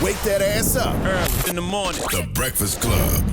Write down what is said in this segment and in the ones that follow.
Wake that ass up. Early in the morning. The Breakfast Club.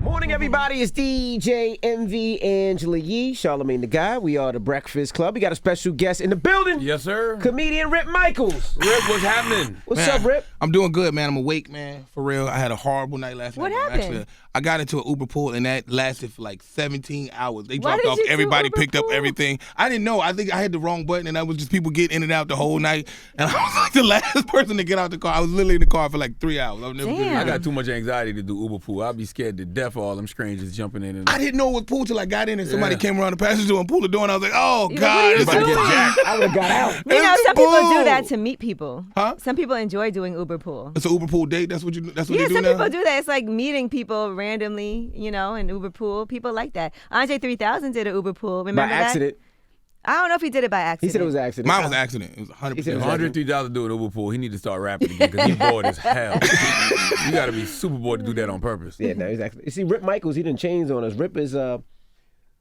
Morning, everybody. It's DJ MV Angela Yee, Charlamagne the Guy. We are the Breakfast Club. We got a special guest in the building. Yes, sir. Comedian Rip Micheals. Rip, what's happening? What's up, Rip? I'm doing good, man. I'm awake, man. For real. I had a horrible night last night. What happened? Actually, I got into an Uber pool, and that lasted for like 17 hours. They Why dropped did off you do everybody, Uber picked up pool? everything. I didn't know. I think I had the wrong button, and that was just people getting in and out the whole night. And I was like the last person to get out the car. I was literally in the car for like 3 hours. I've never been Damn. I got too much anxiety to do Uber pool. I'd be scared to death of all them strangers jumping in. I didn't know it was pool till I got in, and somebody Yeah. came around the passenger door and pulled the door, and I was like, oh, You're like, God. what are you it's about to get doing? jacked. I would have got out. You know, It's some people do pool. that to meet people. Huh? Some people enjoy doing Uber pool. It's an Uber pool date? That's what you? That's what Yeah, you do some now? people do that. It's like meeting people randomly, you know, in Uber pool. People like that. Andre 3000 did an Uber pool. By Remember that? accident. I don't know if he did it by He accident. said it was an accident. Mine was an accident. It was 100%. He said it was If Andre 3000 do an Uber pool, he need to start rapping again because he's bored as hell. You got to be super bored to do that on purpose. Yeah, no, exactly. You see, Rip Micheals, he done changed on us. Rip is a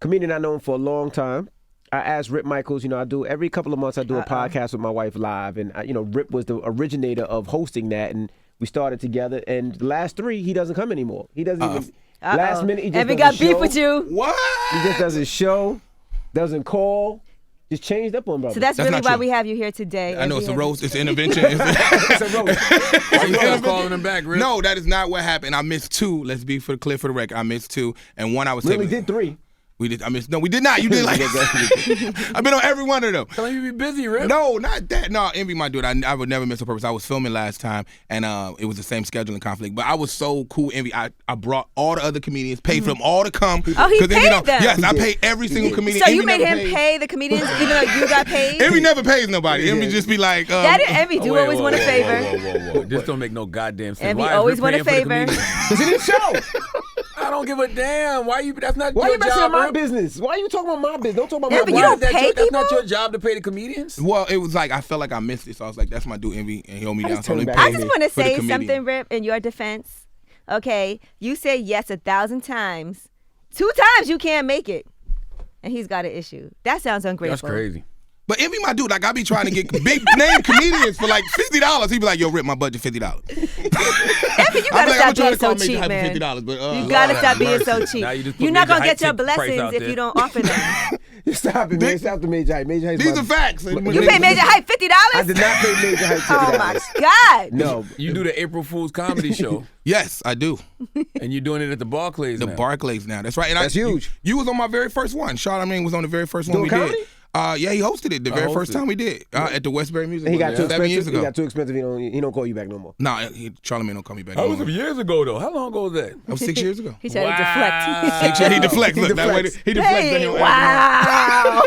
comedian I've known for a long time. I asked Rip Micheals, I do every couple of months I do a podcast with my wife live, and Rip was the originator of hosting that, and we started together. And the last 3, he doesn't come anymore. He doesn't even. Last minute, he just Ever does got a beef show. with you? What? He just does his show, doesn't call, just changed up on brother. So that's That's really not why true. we have you here today. I know Every it's a other- roast. It's an intervention. It's a roast. Why you start calling him back, Rip? No, that is not what happened. I missed 2. Let's be clear for the record. I missed 2, and one I was We only taping. did 3. We did. I missed. No, we did not. You did like. I've been on every one of them. Tell him you be busy, Rip. No, not that. No, Envy my dude. I would never miss a purpose. I was filming last time, and it was the same scheduling conflict. But I was so cool, Envy. I brought all the other comedians, paid for them all to come. Oh, he 'Cause Envy paid don't- them? Yes, He I did. pay every single comedian. So you Envy made never him pays. pay the comedians even though you got paid? Envy never pays nobody. Envy just be like. That is, Envy do Wait, always whoa, want a whoa, favor. Whoa. This don't make no goddamn sense. Envy Why is always Rip want a paying for the favor. comedians? Because it is show. I don't give a damn. Why you? That's not Why your you messing job, with my Rip. business? Why you talking about my business? Don't talk about Yeah, my but you business. don't pay That's not people? your job to pay the comedians. Well, it was like I felt like I missed it, so I was like, "That's my dude, Envy," and he owed me I down. just So let me turned pay back. I just want to for the say comedian. something, Rip, in your defense. Okay, you say yes 1,000 times. 2 times you can't make it, and he's got an issue. That sounds ungrateful. That's crazy. But Envy my dude, like I be trying to get big name comedians for like $50. He be like, "Yo, Rip, my budget $50." Envy, you I'm gotta like, stop I'm trying being to call so Major cheap, Hype for man. $50, but You gotta stop being mercy. so cheap. Now you just put You're not Major gonna get Hype your price out blessings if there. you don't offer them. Stop it, man. Stop the Major Hype. Major Hype. These are facts. You pay Major Hype $50? I did not pay Major Hype $50. Oh my God! No. You do the April Fool's comedy show, Yes, I do. and you're doing it at the Barclays The now. Barclays now. That's right. And That's huge. You was on my very first one. Charlamagne was on the very first one Doing we comedy? did. Yeah, he hosted it the very first hosted. time we did at the Westbury Music. He got Hall, too 7 years expensive. ago. He got too expensive. He don't call you back no more. No, Charlamagne don't call me back. That was anymore. some years ago, though. How long ago was that? That was 6 years ago. He tried to deflect. 6 years. He deflects. He Look, that way deflects. he deflects. Hey, then he'll wow!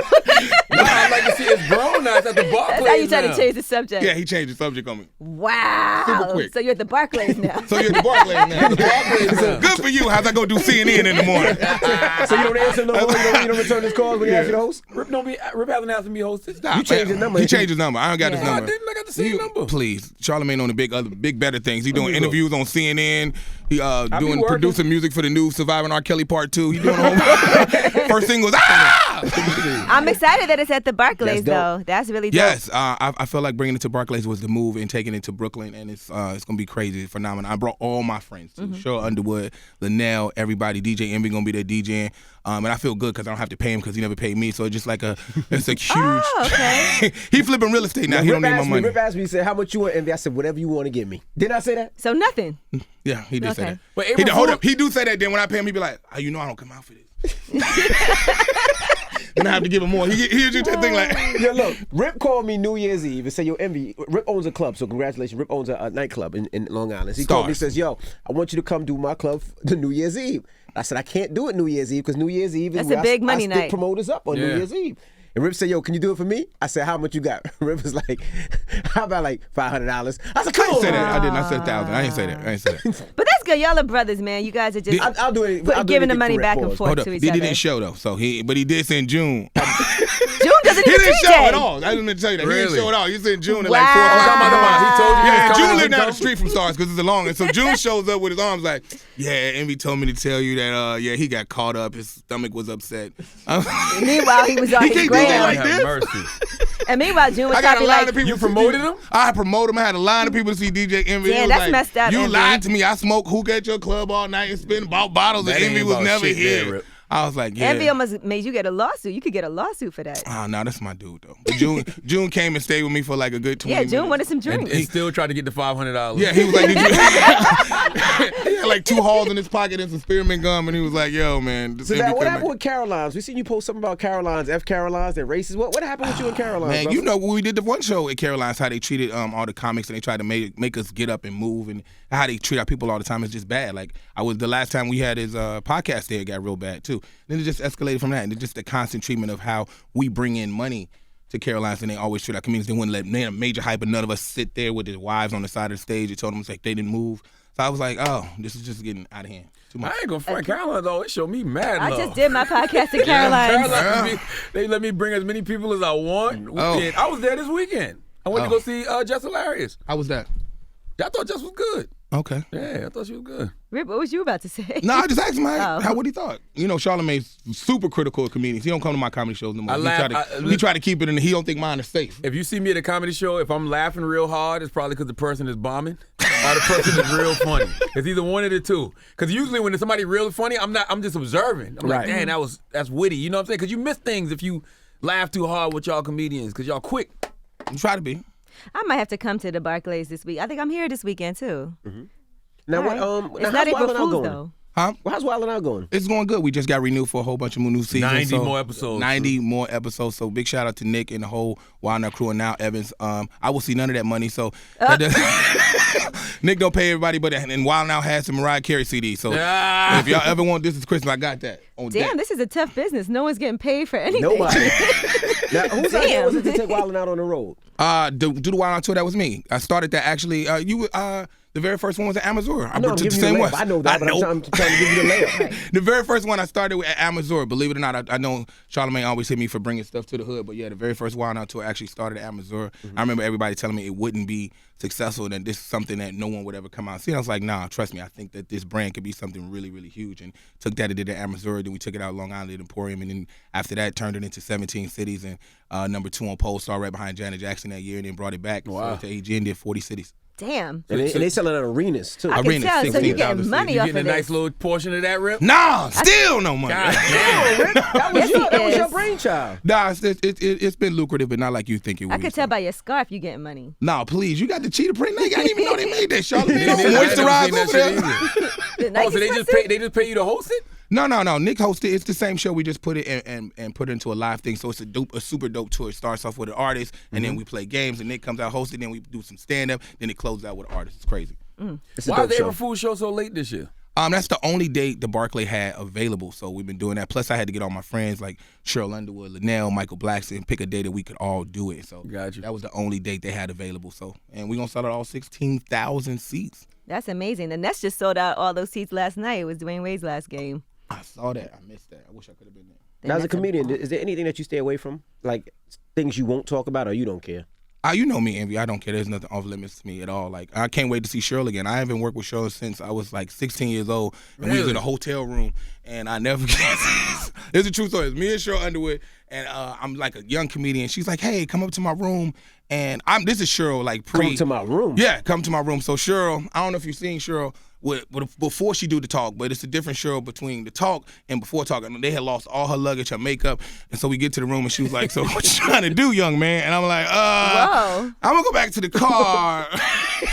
I'd like to see it's grown now. It's at the Barclays That's how you try now. to change the subject. Yeah, he changed the subject on me. Wow! Super quick. So you're at the Barclays now. So you're at the Barclays now. The Barclays now. Good for you. How's I go do CNN in the morning? So you don't answer no more? You don't return his calls when he asks you to host? Rip hasn't asked to be hosted. Stop, You changed man. his number. He changed his number. I don't got his Yeah. No, I number. didn't. I got the same number. Please, Charlamagne on the big better things. He doing me interviews on CNN. He be doing working. producing music for the new Surviving R. Kelly Part 2. He doing a whole first thing was I'm excited that it's at the Barclays, That's dope. though. That's really dope. Yes, I feel like bringing it to Barclays was the move and taking it to Brooklyn, and it's gonna be crazy, phenomenal. I brought all my friends too. Sure, Underwood, Linnell, everybody. DJ Envy gonna be there DJing, and I feel good because I don't have to pay him because he never paid me. So it's just like it's a huge. Oh, okay. He flipping real estate now. He don't need my money. Rip asked me, he said, how much you want? And I said, whatever you want to give me. Didn't I say that? So nothing. Yeah, he did say Okay. that. But He April did, hold Fool- up. He do say that. Then when I pay him, he be like, "Oh, you know I don't come out for this." Then I have to give him more. He just that thing like. Yo, look, Rip called me New Year's Eve and said, yo, Envy, Rip owns a club, so congratulations. Rip owns a nightclub in Long Island. So he called me and Stars. says, yo, I want you to come do my club the New Year's Eve. I said, I can't do it New Year's Eve because New Year's Eve is That's where a big I money stick night. promoters up on New Yeah. Year's Eve. And Rip said, yo, can you do it for me? I said, how much you got? Rip was like, how about like $500? I said, I come didn't on. say that. I didn't. I said 1,000. I didn't say that. I didn't say that. But that's good. Y'all are brothers, man. You guys are just I'll do it. I'll do giving the anything money for Rip. back and Pause. forth Hold up. to He each other. didn't show though. So but he did say in June. June doesn't He even didn't DJ. show at all. I didn't meant to tell you that. He Really? didn't show at all. He said June at Wow. like 4 o'clock. He told you he Yeah, was June coming. lived down the street from Stars because it's a long. And so June shows up with his arms like, yeah, Envy told me to tell you that, he got caught up. His stomach was upset. Meanwhile, he was on He his can't do that gram. like Have this. mercy. And meanwhile, June was I got a probably line like, of people. You promoted him? I promoted him. I had a line of people to see DJ Envy. Damn, It was that's like, messed up, You Envy. lied to me. I smoked hookah at your club all night and spent bottles, That and ain't Envy was about never shit there, here. Rip. I was like, yeah. Envy almost made you get a lawsuit. You could get a lawsuit for that. Oh, no, that's my dude, though. But June came and stayed with me for like a good 20 minutes. Yeah, June wanted some And drinks. still tried to get the $500. Yeah, he was like, he had like 2 holes in his pocket and some spearmint gum, and he was like, yo, man. So now, what happened with Caroline's? We seen you post something about Caroline's, F Caroline's, they're racist. What happened with you and Caroline's? Man, brother? you know, when we did the one show at Caroline's, how they treated all the comics and they tried to make us get up and move, and how they treat our people all the time is just bad. Like, the last time we had his podcast there, it got real bad, too. Then it just escalated from that, and it's just the constant treatment of how we bring in money to Caroline's, and they always treat our communities. They wouldn't let a major hype, and none of us sit there with their wives on the side of the stage. They told them like they didn't move. So I was like, oh, this is just getting out of hand. Too much. I ain't gonna front Caroline's always show me mad I love. just did my podcast at Caroline's. Caroline's, they let me bring as many people as I want. Weekend. I was there this weekend. I went to go see Jess Hilarious. How was that? I thought Jess was good. Okay. Yeah, I thought she was good. Rip, what was you about to say? No, I just asked him Oh. what he thought. You know, Charlamagne's super critical of comedians. He don't come to my comedy shows no more. I laugh- He try to keep it in. He don't think mine is safe. If you see me at a comedy show, if I'm laughing real hard, it's probably because the person is bombing or the person is real funny. It's either one of the two. Because usually when somebody real funny, I'm just observing. I'm like, Right. damn, that's witty. You know what I'm saying? Because you miss things if you laugh too hard with y'all comedians because y'all quick. I'm try to be. I might have to come to the Barclays this week. I think I'm here this weekend too. Now, All right. now It's how's not April Wild 'N Out Fool's going? though. Huh? Well, how's Wild 'N Out going? It's going good. We just got renewed for a whole bunch of new seasons. 90 more episodes. 90 more episodes. So big shout out to Nick and the whole Wild 'N Out crew and now Evans. I will see none of that money. So Nick don't pay everybody, but and Wild 'N Out has some Mariah Carey CDs. So if y'all ever want This Is Christmas, I got that. On Damn, deck. this is a tough business. No one's getting paid for anything. Nobody. Now, whose idea Damn. was it to take Wild 'N Out on the road? Do the Wild 'N Out tour. That was me. I started that actually. The very first one was at Amazon. I know I'm giving you the layup. I know that, but I'm trying to give you the layup. The very first one I started with at Amazon. Believe it or not, I know Charlamagne always hit me for bringing stuff to the hood, but yeah, the very first Wild 'N Out tour actually started at Amazon. I remember everybody telling me it wouldn't be successful, and this is something that no one would ever come out and see. And I was like, nah, trust me, I think that this brand could be something really, really huge. And took that and did it at Amazon. Then we took it out Long Island Emporium, and then after that turned it into 17 cities and number 2 on Polestar right behind Janet Jackson that year, and then brought it back so to AG and did 40 cities. Damn. And they selling at arenas, too. I can Arenas, tell. So you're 16,000 getting money You off getting a of nice this. little portion of that, Rip? Nah, still no money. God damn. That was, Yes, he that was your is. brainchild. Nah, it's been lucrative, but not like you think it would. I could tell by your scarf you getting money. Nah, please, you got the cheetah print. Nigga, I didn't even know they made that. Charlamagne I don't ain't never moisturize seen that over shit there. either. The Oh, Nike so sweatsuit? they just pay you to host it? No. Nick hosted. It's the same show. We just put it and put it into a live thing. So it's a super dope tour. It starts off with an artist, and then we play games, and Nick comes out hosted. Then we do some stand up. Then it closes out with an artist. It's crazy. It's a Why dope is the show. April Fool's show so late this year? That's the only date the Barclay had available, so we've been doing that. Plus, I had to get all my friends like Cheryl Underwood, Linnell, Michael Blackson, pick a day that we could all do it. So Got you. that was the only date they had available. So, and we're gonna sell out all 16,000 seats. That's amazing. The Nets just sold out all those seats last night. It was Dwayne Wade's last game. I saw that. I missed that. I wish I could have been there. Now, as a That's a- comedian, is there anything that you stay away from? Like things you won't talk about or you don't care? You know me, Envy. I don't care. There's nothing off limits to me at all. Like, I can't wait to see Cheryl again. I haven't worked with Cheryl since I was like 16 years old, and we was in a hotel room, and I never forget. It's a true story. It's me and Cheryl Underwood, and I'm like a young comedian. She's like, "Hey, come up to my room," and this is Cheryl like pre. Come to my room. Yeah, come to my room. So Cheryl, I don't know if you've seen Cheryl before she do the talk, but it's a different Cheryl between the talk and before talking. They had lost all her luggage, her makeup, and so we get to the room and she was like, "So what you trying to do, young man?" And I'm like, Whoa. I'm gonna go back to the car."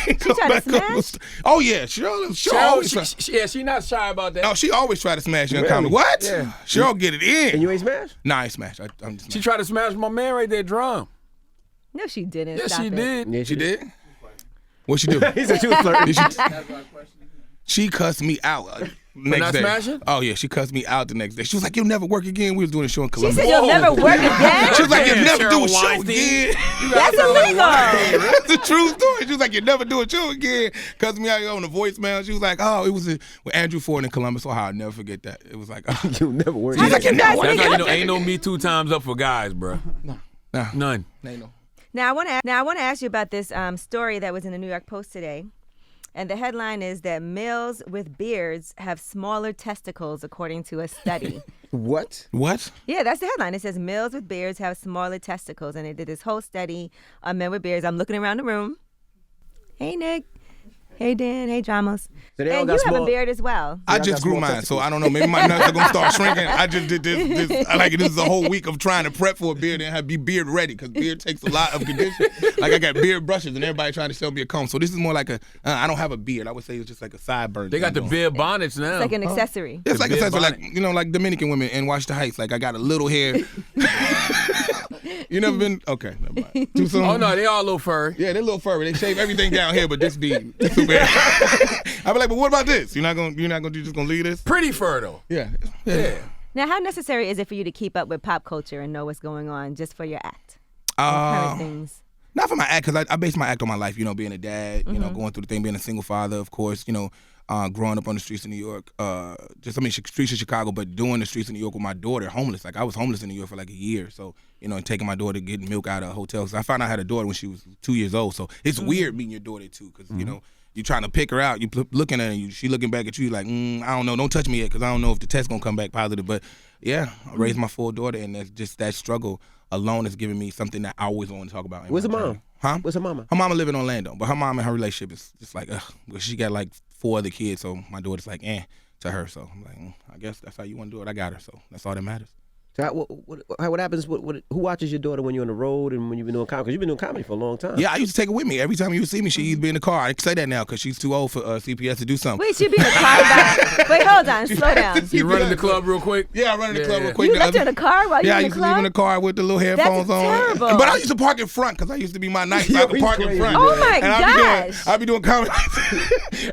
She tried to smash? Oh yeah, Cheryl always try. She not shy about that. No, she always try to smash young Really? comedy. What? Yeah. Cheryl get it in. And you ain't smashed? Nah, I ain't smash. I'm just She tried to smash my man right there, Drum. No, she didn't. Yes, Stop she it. did. Yeah, She did? What she do? He said she was flirting. Did she cussed me out next not day. smashing? Oh yeah, she cussed me out the next day. She was like, "You'll never work again." We was doing a show in She Columbus. said you'll never work again? She was like, "You'll Yeah, never do a Cheryl show Weinstein. again." That's illegal. That's a true story. She was like, "You'll never do a show again." Cussed me out on the voicemail. She was like, "Oh, it was with Andrew Ford in Columbus." Ohio. I'll never forget that. It was like, You'll never work. She's like, "You'll never work That's how again." you know ain't no Me Too times up for guys, bro. Nah, None. ain't no. Now I want to ask you about this story that was in the New York Post today. And the headline is that males with beards have smaller testicles, according to a study. What? What? Yeah, that's the headline. It says males with beards have smaller testicles. And they did this whole study on men with beards. I'm looking around the room. Hey, Nick. Hey, Dan. Hey, Dramos. So they all And got you have small- a beard as well. I I just got grew small mine, so testicles. I don't know. Maybe my nuts are gonna start shrinking. I just did this. This is a whole week of trying to prep for a beard and be beard ready because beard takes a lot of condition. Like I got beard brushes and everybody trying to sell me a comb. So this is more like I don't have a beard. I would say it's just like a sideburn. They got the beard bonnets now. It's like an accessory. It's like beard essentially like bonnet. like Dominican women in Washington Heights. Like I got a little hair. You never been? Okay, never mind. Too soon. Oh no, they all a little furry. Yeah, they're a little furry. They shave everything down here, but this be too bad. I be like, but what about this? You're just gonna leave this? Pretty fur though. Yeah. Now, how necessary is it for you to keep up with pop culture and know what's going on just for your act? Current things. Not for my act, because I base my act on my life, being a dad, going through the thing, being a single father, of course, growing up on the streets of New York, streets of Chicago, but doing the streets of New York with my daughter, homeless. Like, I was homeless in New York for like a year, so, and taking my daughter, getting milk out of hotels. I found out I had a daughter when she was 2 years old, so it's weird meeting your daughter, too, because, you're trying to pick her out, you looking at her, and she looking back at you like, I don't know, don't touch me yet, because I don't know if the test going to come back positive, but, yeah, I raised my full daughter, and that's just that struggle alone has given me something that I always want to talk about. Where's her mom? Huh? Where's her mama? Her mama live in Orlando, but her mom and her relationship is just like, well, she got like 4 other kids, so my daughter's like, to her. So I'm like, I guess that's how you want to do it. I got her, so that's all that matters. So what happens? Who watches your daughter when you're on the road and when you've been doing comedy? Because you've been doing comedy for a long time. Yeah, I used to take her with me. Every time you would see me, she'd either be in the car. I can say that now because she's too old for CPS to do something. Wait, she'd be in the car by... Wait, hold on. Slow down. You running the club real quick? Yeah, I run in the club real quick. You left her in the car while you I in the used to club? leave in the car with the little headphones That's on. terrible. But I used to park in front because I used to be my night. So I could park in front. Oh my and gosh. I'd be doing comedy.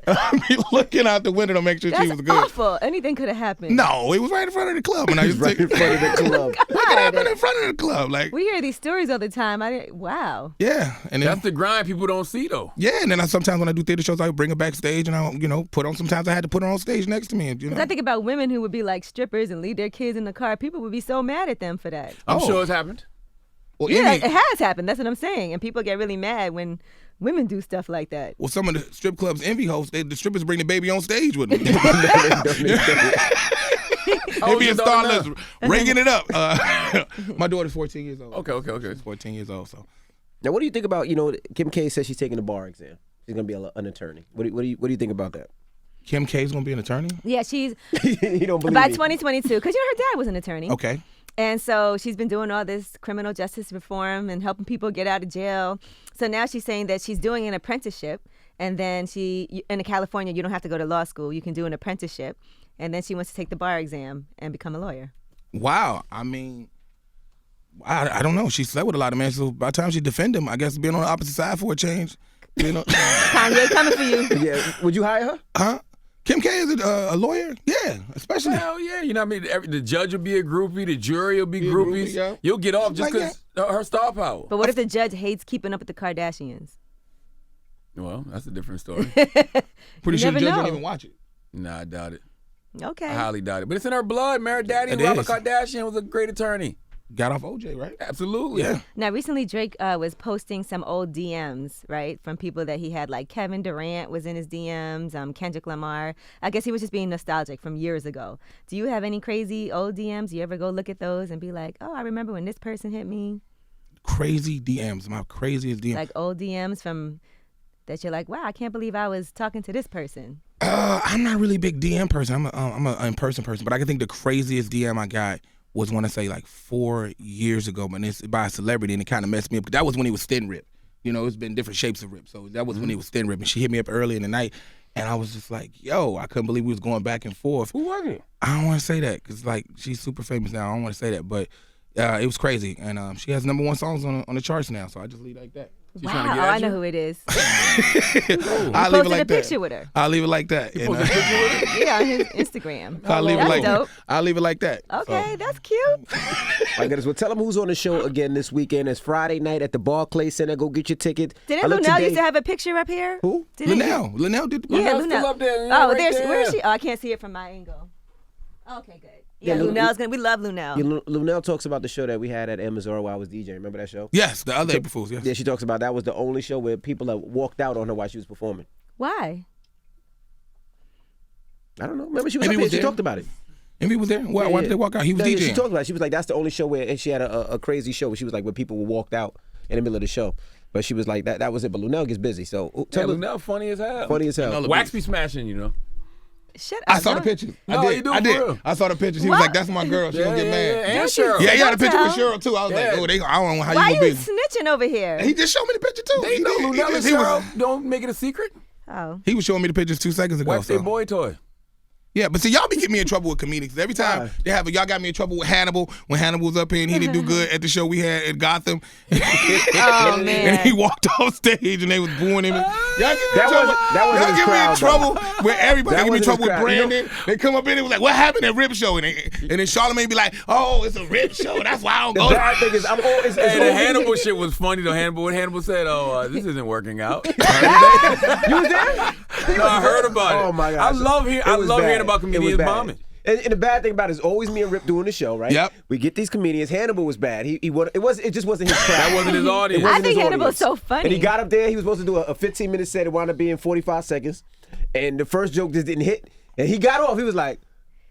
And I'd be looking out the window to make sure That's she was good. awful. Anything could have happened. No, it was right in front of the club. And I used to Right in front of the club. What could happen in front of the club? Like, We hear these stories all the time. Wow. yeah. And then, That's the grind people don't see though. yeah, and then sometimes when I do theater shows, I would bring her backstage and I, put on. Sometimes I had to put her on stage next to me. And, Because I think about women who would be like strippers and leave their kids in the car. People would be so mad at them for that. I'm Oh. sure it's happened. well, Yeah, Emmy- it has happened. That's what I'm saying. And people get really mad when women do stuff like that. well, some of the strip clubs envy hosts, the strippers bring the baby on stage with them. They be your in daughter Starless ringing it up. My daughter's 14 years old. Okay. She's 14 years old, so. Now, what do you think about, Kim K says she's taking the bar exam. She's going to be an attorney. What do you think about that? Kim K's gonna be an attorney? Yeah, she's You don't believe by me? 2022. Because her dad was an attorney. Okay. And so she's been doing all this criminal justice reform and helping people get out of jail. So now she's saying that she's doing an apprenticeship. And then in California, you don't have to go to law school. You can do an apprenticeship. And then she wants to take the bar exam and become a lawyer. Wow. I mean, I don't know. She slept with a lot of men, so by the time she defend him, I guess being on the opposite side for a change. Kanye coming for you. Yeah. Would you hire her? Huh? Kim K is a lawyer? Yeah, especially. Hell yeah, you know what I mean? The judge will be a groupie, the jury will be Be a groupies. groupie, yeah. You'll get off just Like because her star power. But what if the judge hates keeping up with the Kardashians? Well, that's a different story. Pretty sure never the judge don't know. even watch it. Nah, I doubt it. Okay. I highly doubt it. But it's in her blood. Mary Daddy, It Robert is. Kardashian was a great attorney. Got off OJ, right? Absolutely. Yeah. Now, recently Drake was posting some old DMs, right, from people that he had, like Kevin Durant was in his DMs, Kendrick Lamar. I guess he was just being nostalgic from years ago. Do you have any crazy old DMs? You ever go look at those and be like, oh, I remember when this person hit me? Crazy DMs. My craziest DM. Like old DMs from that you're like, wow, I can't believe I was talking to this person. I'm not really a big DM person. I'm a in-person person, but I can think the craziest DM I got was want to say like 4 years ago, but it's by a celebrity, and it kind of messed me up. That was when he was thin rip. It's been different shapes of rip. So that was when he was thin rip, and she hit me up early in the night, and I was just like, yo, I couldn't believe we was going back and forth. Who was it? I don't want to say that because like she's super famous now. I don't want to say that, but it was crazy, and she has #1 songs on the charts now. So I just leave it like that. She's trying to Wow, get at I know you? who it is. I'll leave it Posted like a picture that. with her. I'll leave it like that. And, Posted a picture with her? Yeah, on his Instagram. I'll leave it That's like dope. I'll leave it like that. Okay, So, that's cute. My goodness. Well, tell them who's on the show again this weekend. It's Friday night at the Barclays Center. Go get your ticket. Didn't I looked Lunel today- used to have a picture up here? Who? Didn't he? Linnell did the Yeah, Lunel's still Lunel. up there. Oh, Right there's there. where is she? Oh, I can't see it from my angle. Okay, good. Yeah, Yeah, Lunel's gonna. We love Lunel. Yeah, Lunel talks about the show that we had at Amazon while I was DJing. Remember that show? Yes, the other April Fools. Yes. Yeah, she talks about that was the only show where people have walked out on her while she was performing. Why? I don't know. Remember she was Maybe up was here. She there. talked about it. And he was there. Why did they walk out? He was Yeah, DJing. she talked about it. She was like, that's the only show where she had a crazy show where she was like, where people walked out in the middle of the show. But she was like, that was it. But Lunel gets busy. So tell me. Lunel funny as hell. Funny as hell. Wax be smashing, you know. Shut up. I saw the don't- pictures. No, I you did. do I for did. real. I saw the pictures. He was What? like, "That's my girl. She gonna get mad." And Don't you Cheryl. Yeah, he had a Don't picture with tell. Cheryl too. I was like, Yeah. "Oh, I don't know how Why you you gonna be." snitching over here? He just showed me the picture too. They He know did. Lunel and He was- Cheryl. Don't make it a secret. Oh. He was showing me the pictures 2 seconds ago. Wax their So. boy toy. Yeah, but see, y'all be getting me in trouble with comedians. Every time y'all got me in trouble with Hannibal when Hannibal was up here and he didn't do good at the show we had at Gotham. Oh, man. And he walked off stage and they was booing him. Y'all get me in trouble. that wasn't Y'all his get me in crowd, trouble where everybody That get me in wasn't trouble his with crowd. Brandon. They come up in and was like, "What happened at Rip Show?" And then Charlamagne be like, "Oh, it's a Rip Show. That's why I don't The go." bad thing is, I'm always. It's Hey, the always- Hannibal shit was funny though. What Hannibal said, this isn't working out. You was there? No, I heard about it. Oh my gosh. I love It was hearing bad. about It was comedians bad. bombing. And the bad thing about it is always me and Rip doing the show, right? Yep. We get these comedians. Hannibal was bad. It just wasn't his crowd. That wasn't his audience. It wasn't I think his Hannibal's audience. so funny. And he got up there. He was supposed to do a 15-minute set. It wound up being 45 seconds. And the first joke just didn't hit. And he got off. He was like,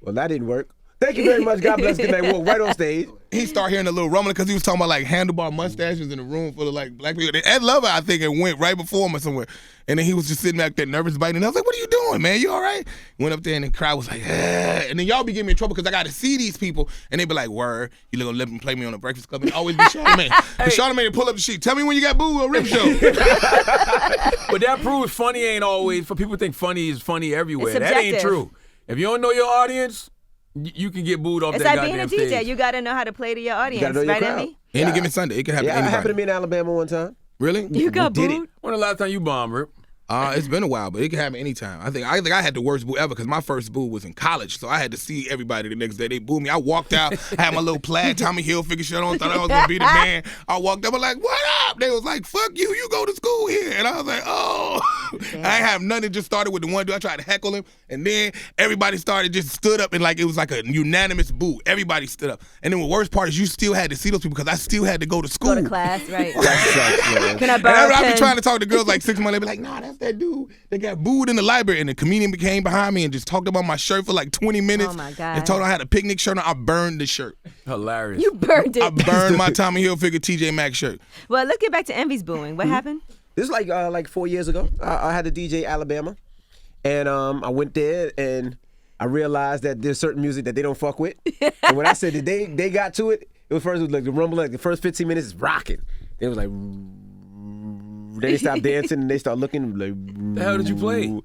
"Well, that didn't work. Thank you very much. God bless. Good night." Walked right on stage. He started hearing a little rumbling because he was talking about like handlebar mustaches in a room full of like black people. Ed Lover, I think, it went right before him or somewhere. And then he was just sitting back there nervous biting. And I was like, "What are you doing, man? You all right?" Went up there and the crowd was like, "Eh." And then y'all be getting me in trouble because I got to see these people. And they be like, "Word, you gonna let them play me on the Breakfast Club?" And always be Charlamagne. And Charlamagne pull up the sheet. Tell me when you got booed on Rip Show. But that proves funny ain't always, for people to think funny is funny everywhere. It's That ain't subjective. true. If you don't know your audience, you can get booed off It's that like being a goddamn DJ. stage. You got to know how to play to your audience, know your right, crowd. Emmy? Any given Sunday, it can happen Yeah, to it anybody. happened to me in Alabama one time. Really? You got did it. booed? When the last time you bombed, Rip? It's been a while, but it can happen anytime. I think I had the worst boo ever because my first boo was in college, so I had to see everybody the next day. They booed me. I walked out, had my little plaid Tommy Hilfiger shirt on, thought I was gonna be the man. I walked up, I'm like, "What up?" They was like, "Fuck you, you go to school here," and I was like, "Oh." I ain't have nothing. Just started with the one dude. I tried to heckle him, and then everybody just stood up and like it was like a unanimous boo. Everybody stood up, and then the worst part is you still had to see those people because I still had to go to school. Go to class, right. That sucks, man. Can I And borrow a I be pen? trying to talk to girls like 6 months. They be like, "Nah, that's that dude that got booed in the library." And the comedian came behind me and just talked about my shirt for like 20 minutes. Oh, my God. And told her I had a picnic shirt on. I burned the shirt. Hilarious. You burned it. I burned my Tommy Hilfiger TJ Maxx shirt. Well, let's get back to Envy's booing. What happened? This is like 4 years ago. I had a DJ Alabama, and I went there and I realized that there's certain music that they don't fuck with. And when I said that they got to it, it was like the rumble. Like the first 15 minutes is rocking. It was like. Then they stopped dancing and they start looking like. The hell did you play?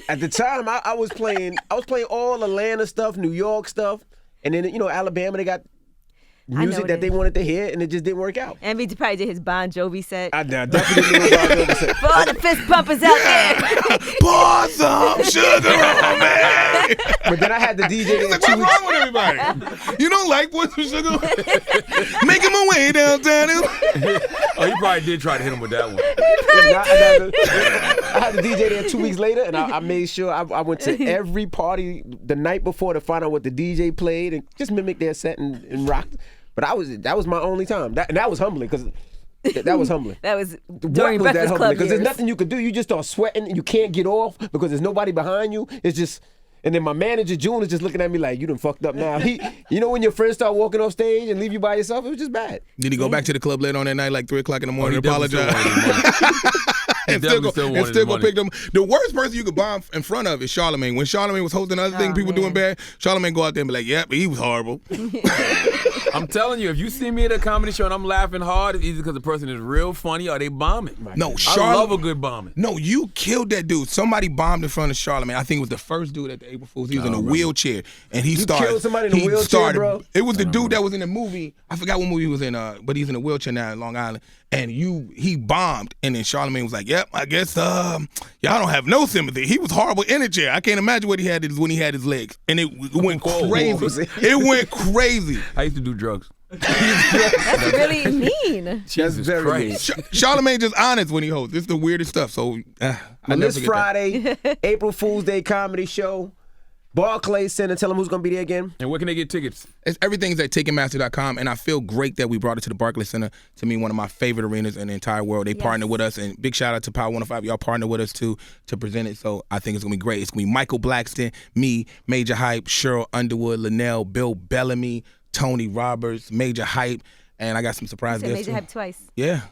At the time, I was playing all Atlanta stuff, New York stuff, and then Alabama they got know music it that is. they wanted to hear, and it just didn't work out. Envy probably did his Bon Jovi set. I definitely knew about it. For all the fist pumpers out there. Pour some sugar on me. But then I had the DJ there Like, 2 what's weeks. wrong with everybody? You don't like pour some sugar? Making my way downtown. Oh, you probably did try to hit him with that one. I had the DJ there 2 weeks later, and I made sure I went to every party the night before to find out what the DJ played and just mimic their set and rocked. But that was my only time. That was humbling because that was humbling. That was What during was that Breakfast humbling? Club Because years. there's nothing you could do. You just start sweating and you can't get off because there's nobody behind you. It's just. And then my manager June is just looking at me like, "You done fucked up now." When your friends start walking off stage and leave you by yourself, it was just bad. Did he go back to the club later on that night, like 3 o'clock in the morning, and he definitely apologize? And still definitely still go wanted his money. pick them. The worst person you could bomb in front of is Charlamagne. When Charlamagne was hosting other things, people doing bad, Charlamagne go out there and be like, "Yep, he was horrible." I'm telling you, if you see me at a comedy show and I'm laughing hard, it's either because the person is real funny or they bombing. No, I love a good bombing. No, you killed that dude. Somebody bombed in front of Charlamagne. I think it was the first dude at the April Fool's. He was in a wheelchair, and he started. killed somebody in a wheelchair, bro? It was the dude that was in the movie. I forgot what movie he was in, but he's in a wheelchair now in Long Island. And he bombed, and then Charlamagne was like, "Yep, I guess y'all don't have no sympathy." He was horrible in a chair. I can't imagine what he had when he had his legs, and it went crazy. It went crazy. I used to do drugs. That's really mean. Jesus very Christ. Charlamagne just honest when he hosts. It's the weirdest stuff. So I But never this forget that. Friday, April Fool's Day comedy show. Barclays Center. Tell them who's going to be there again. And where can they get tickets? Everything's at Ticketmaster.com, and I feel great that we brought it to the Barclays Center. To me, one of my favorite arenas in the entire world. They partnered with us, and big shout out to Power 105. Y'all partnered with us too to present it. So I think it's gonna be great. It's gonna be Michael Blackston, me, Major Hype, Cheryl Underwood, Linnell, Bill Bellamy, Tony Roberts, Major Hype, and I got some surprise guests. Major Hype twice. Yeah.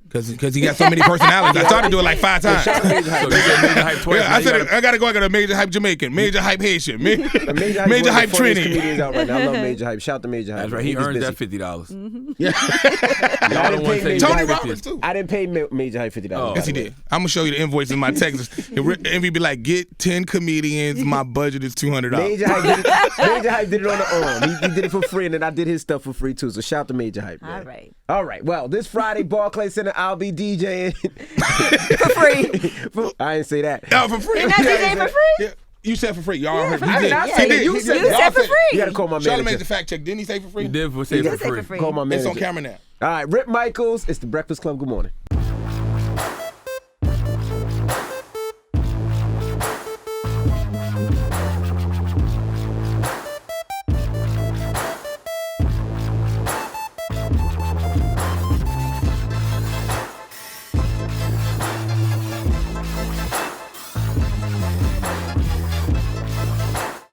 Because he got so many personalities. I started doing it like 5 times. So you said Major Hype twice. I said I gotta go. I got a Major Hype Jamaican, Major Hype Haitian, Major Hype Trini. Comedians out right now. I love Major Hype. Shout out to Major Hype. That's right. He earns that $50. I didn't pay Tony Roberts too. I didn't pay Major Hype $50. Yes, he did. I'm gonna show you the invoice in my text. Envy be like, get 10 comedians. My budget is $200. Major Hype did it on the arm. He did it for free, and then I did his stuff for free too. So shout out to Major Hype. Man. All right. Well, this Friday, Barclays Center, I'll be DJing for free. I didn't say that. No, for free. You're not DJing for free? Yeah. You said for free. Y'all heard me. I He did. You said for free. You got to call my manager. Charlamagne's the fact check. Didn't he say for free? He did say for free. Call my manager. It's on camera now. All right, Rip Micheals. It's the Breakfast Club. Good morning.